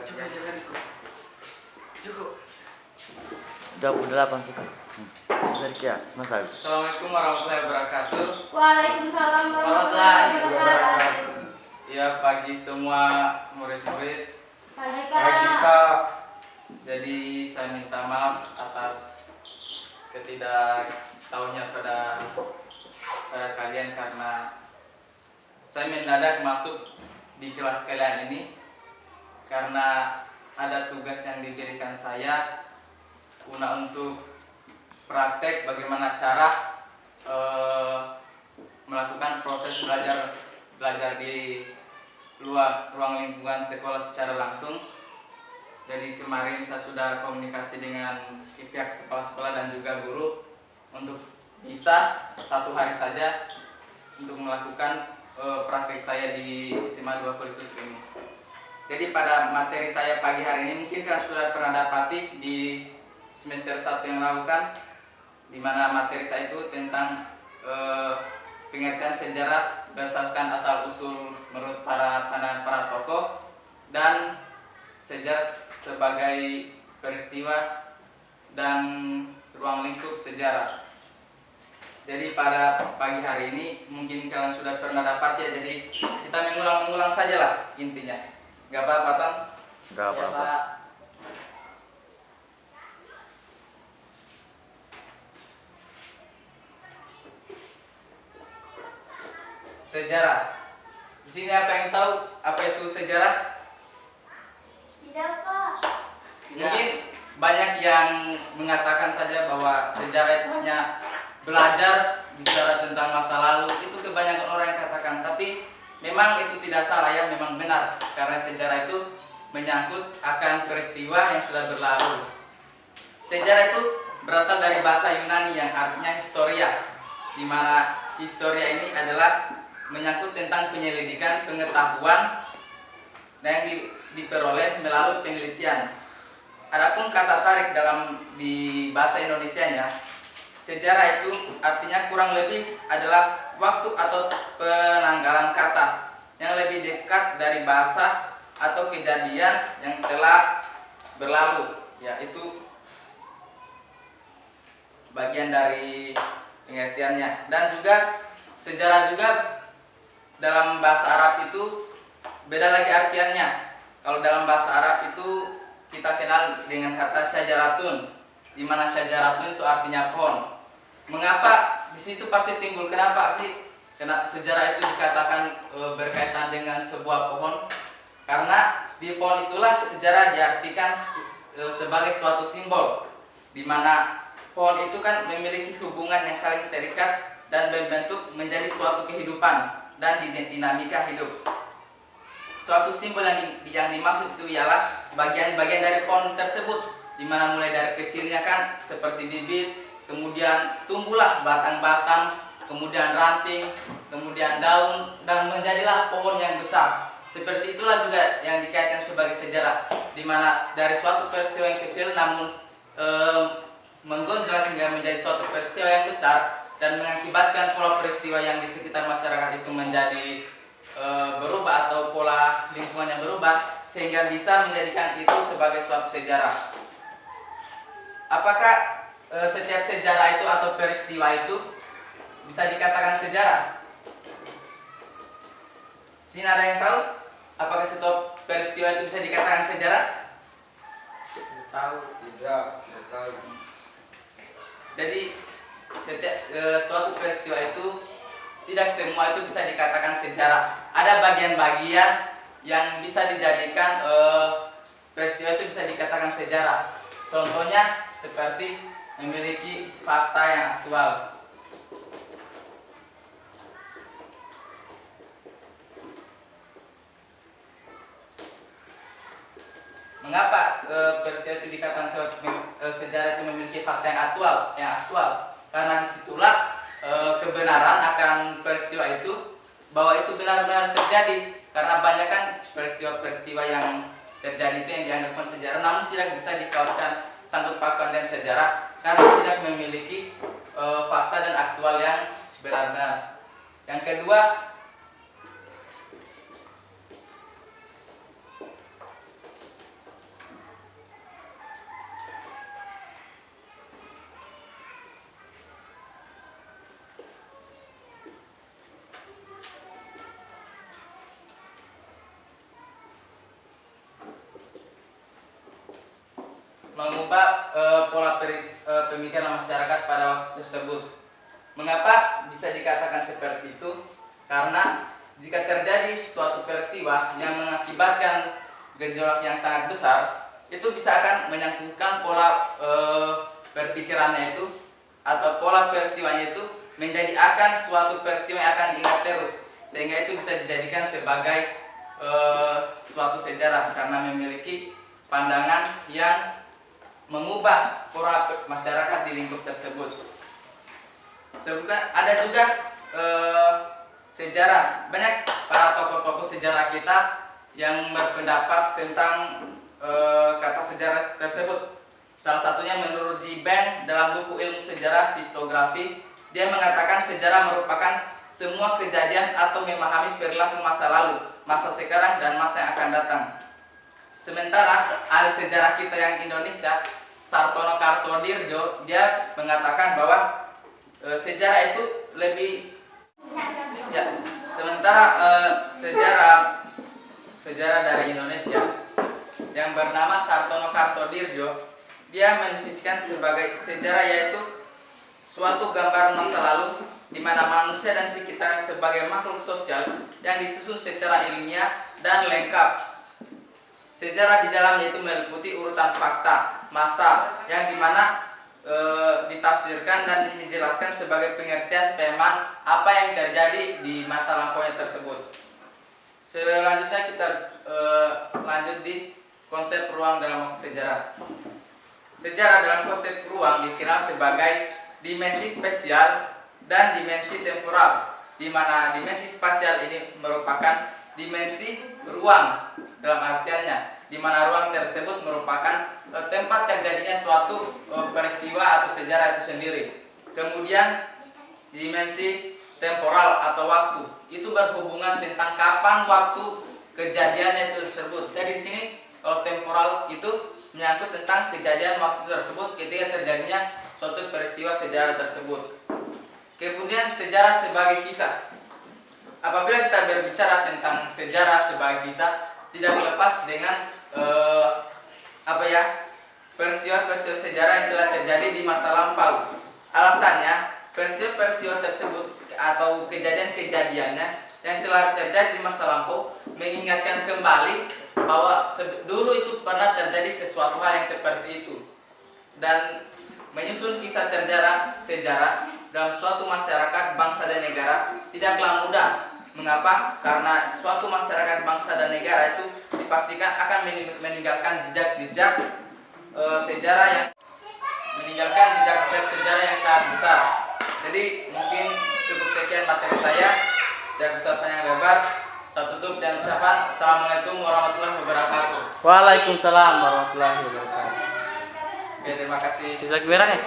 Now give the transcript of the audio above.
Cukup sekali kok. Cukup. 28 sekali. Serkia, Mas Agus. Assalamualaikum warahmatullahi wabarakatuh. Waalaikumsalam warahmatullahi wabarakatuh. Ya, pagi semua murid-murid. Pagi Pagi Kak. Kak. Jadi saya minta maaf atas ketidaktahunya pada kalian karena saya mendadak masuk di kelas kalian ini karena ada tugas yang diberikan saya untuk praktek bagaimana cara melakukan proses belajar di luar ruang lingkungan sekolah secara langsung. Jadi kemarin saya sudah komunikasi dengan pihak kepala sekolah dan juga guru untuk bisa 1 hari saja untuk melakukan praktek saya di SMA 2 Polisusu ini. Jadi pada materi saya pagi hari ini mungkin kalian sudah pernah dapati di semester 1 yang lalu kan, di mana materi saya itu tentang pengertian sejarah berdasarkan asal usul menurut pandangan para tokoh dan sejarah sebagai peristiwa dan ruang lingkup sejarah. Jadi pada pagi hari ini mungkin kalian sudah pernah dapat ya, jadi kita mengulang-ulang saja lah intinya. Gak apa-apa Tom? Gak apa-apa. Ya, Pak. Sejarah. Di sini apa yang tahu apa itu sejarah? Tidak Pak. Mungkin banyak yang mengatakan saja bahwa sejarah itu hanya belajar bicara tentang masa lalu. Itu kebanyakan orang yang katakan, tapi memang itu tidak salah ya, memang benar karena sejarah itu menyangkut akan peristiwa yang sudah berlalu. Sejarah itu berasal dari bahasa Yunani yang artinya historia, di mana historia ini adalah menyangkut tentang penyelidikan pengetahuan yang diperoleh melalui penelitian. Adapun kata tarik di bahasa Indonesianya, sejarah itu artinya kurang lebih adalah waktu atau penanggalan kata yang lebih dekat dari bahasa atau kejadian yang telah berlalu. Ya, itu bagian dari pengertiannya. Dan juga sejarah juga dalam bahasa Arab itu beda lagi artiannya. Kalau dalam bahasa Arab itu kita kenal dengan kata syajaratun, di mana syajaratun itu artinya pohon. Mengapa di situ pasti timbul kenapa sih? Kenapa sejarah itu dikatakan berkaitan dengan sebuah pohon? Karena di pohon itulah sejarah diartikan sebagai suatu simbol, di mana pohon itu kan memiliki hubungan yang saling terikat dan berbentuk menjadi suatu kehidupan dan dinamika hidup. Suatu simbol yang dimaksud itu ialah bagian-bagian dari pohon tersebut, di mana mulai dari kecilnya kan seperti bibit, kemudian tumbuhlah batang-batang, kemudian ranting, kemudian daun, dan menjadilah pohon yang besar. Seperti itulah juga yang dikaitkan sebagai sejarah, di mana dari suatu peristiwa yang kecil namun menggonjal hingga menjadi suatu peristiwa yang besar dan mengakibatkan pola peristiwa yang di sekitar masyarakat itu menjadi berubah atau pola lingkungannya berubah sehingga bisa menjadikan itu sebagai suatu sejarah. Apakah setiap sejarah itu atau peristiwa itu bisa dikatakan sejarah? Sini ada yang tahu? Apakah setiap peristiwa itu bisa dikatakan sejarah? Tahu tidak? Tahu. Jadi setiap suatu peristiwa itu tidak semua itu bisa dikatakan sejarah. Ada bagian-bagian yang bisa dijadikan peristiwa itu bisa dikatakan sejarah. Contohnya seperti memiliki fakta yang aktual. Mengapa peristiwa itu dikatakan sejarah itu memiliki fakta yang aktual? Karena disitulah kebenaran akan peristiwa itu bahwa itu benar-benar terjadi. Karena banyak kan peristiwa-peristiwa yang terjadi itu yang dianggap sejarah, namun tidak bisa dikaitkan sangkut pautkan dengan sejarah karena tidak memiliki fakta dan aktual yang benar-benar. Yang kedua, mengubah pola pemikiran masyarakat pada waktu tersebut. Mengapa bisa dikatakan seperti itu? Karena jika terjadi suatu peristiwa yang mengakibatkan gejolak yang sangat besar, itu bisa akan menyangkutkan pola berpikirannya itu atau pola peristiwanya itu menjadi akan suatu peristiwa yang akan diingat terus, sehingga itu bisa dijadikan sebagai suatu sejarah karena memiliki pandangan yang mengubah pola masyarakat di lingkup tersebut. Sebutkan ada juga sejarah, banyak para tokoh-tokoh sejarah kita yang berpendapat tentang kata sejarah tersebut. Salah satunya menurut Jiben dalam buku ilmu sejarah histografi, dia mengatakan sejarah merupakan semua kejadian atau memahami perilaku masa lalu, masa sekarang, dan masa yang akan datang. Sementara ahli sejarah kita yang Indonesia, Sartono Kartodirjo, dia mengatakan bahwa sejarah itu lebih ya. Sementara sejarah dari Indonesia yang bernama Sartono Kartodirjo, dia mendefinisikan sebagai sejarah yaitu suatu gambaran masa lalu di mana manusia dan sekitarnya sebagai makhluk sosial yang disusun secara ilmiah dan lengkap. Sejarah di dalamnya itu meliputi urutan fakta, masa yang dimana ditafsirkan dan dijelaskan sebagai pengertian pemahaman apa yang terjadi di masa lampaunya tersebut. Selanjutnya kita lanjut di konsep ruang dalam sejarah. Sejarah dalam konsep ruang dikenal sebagai dimensi spasial dan dimensi temporal, di mana dimensi spasial ini merupakan dimensi ruang dalam artiannya, di mana ruang tersebut merupakan tempat terjadinya suatu peristiwa atau sejarah itu sendiri. Kemudian dimensi temporal atau waktu itu berhubungan tentang kapan waktu kejadian itu tersebut. Jadi di sini kalau temporal itu menyangkut tentang kejadian waktu tersebut ketika terjadinya suatu peristiwa sejarah tersebut. Kemudian sejarah sebagai kisah. Apabila kita berbicara tentang sejarah sebagai kisah, tidak lepas dengan peristiwa-peristiwa sejarah yang telah terjadi di masa lampau. Alasannya, peristiwa-peristiwa tersebut atau kejadian-kejadiannya yang telah terjadi di masa lampau mengingatkan kembali bahwa dulu itu pernah terjadi sesuatu hal yang seperti itu. Dan menyusun kisah sejarah dalam suatu masyarakat, bangsa dan negara tidaklah mudah. Mengapa? Karena suatu masyarakat, bangsa dan negara itu dipastikan akan meninggalkan jejak-jejak sejarah yang sangat besar. Jadi mungkin cukup sekian materi saya dan besar panjang lebar. Saya tutup dan ucapan Assalamualaikum warahmatullahi wabarakatuh. Waalaikumsalam warahmatullahi wabarakatuh. Oke, terima kasih. Bisa merah ya?